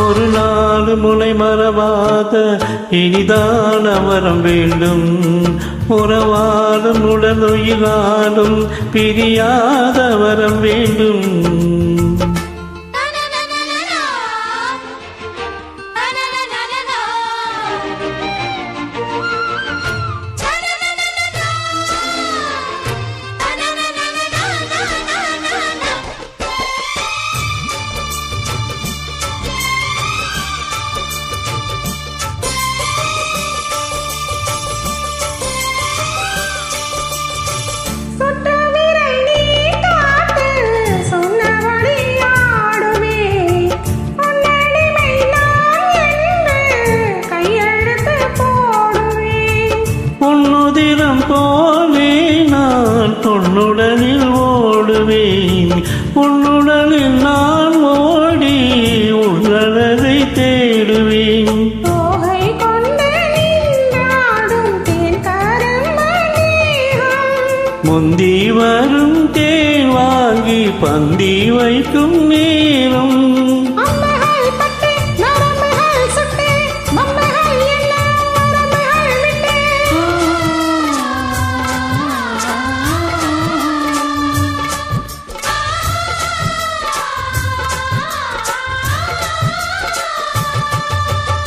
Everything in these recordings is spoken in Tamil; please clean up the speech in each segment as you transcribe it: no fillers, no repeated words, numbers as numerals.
ஒரு நாள் முனை மறவாத இனிதான வரம் வேண்டும். உறவாடும் உடலுயிராலும் பிரியாத வரம் வேண்டும். போலே நான் பொன்னுடனில் ஓடுவேன். உன்னுடனில் நான் ஓடி உள்ளதை தேடுவேன். முந்தி வரும் தேன் வாங்கி பந்தி வைக்கும் நேரம்.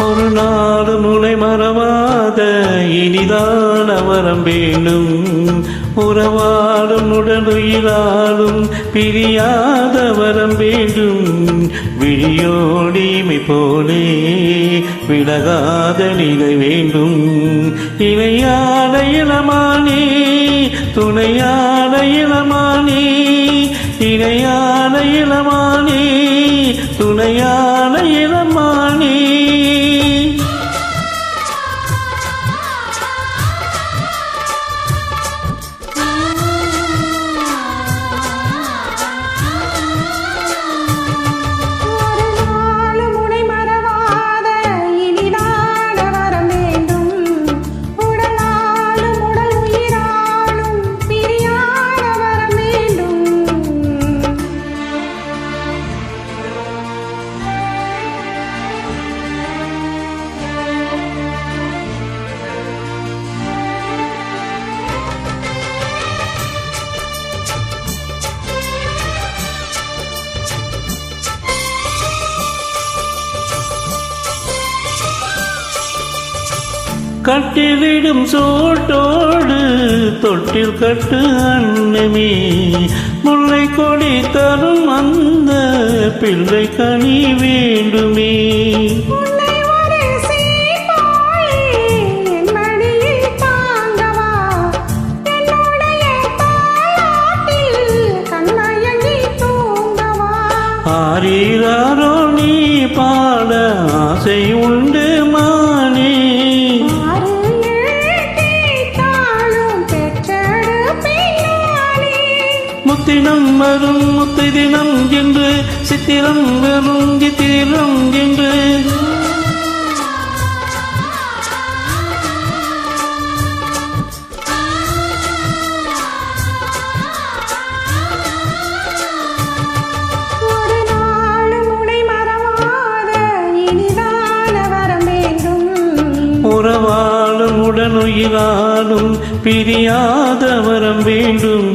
ஒரு நாள் முனை மறவாத இனிதான வரம் வேண்டும். உறவாடும் உடலுயிராலும் பிரியாத வரம் வேண்டும். விழியோடிமை போலே விலகாத நிலை வேண்டும். இணையான இளமானே துணையான இளமானே, இணையான இளமானே துணையான இளமானே. கட்டிவிடும் சோட்டோடு தொட்டில் கட்டு அன்னமே. முல்லை கொடி தரும் அந்த பிள்ளை கனி வேண்டுமே. ஆரீராரோ நீ பாட ஆசை உண்டு மானே. முத்தினம் வரும் முத்து தினம் என்று சித்திரம் வரும் சித்திரம் என்று. ஒரு நாள் முனை மறவாத இனிதான வரம் வேண்டும். உயிராலும் பிரியாத வரம் வேண்டும்.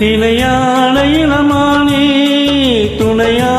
நிலையான இளமானே துணையா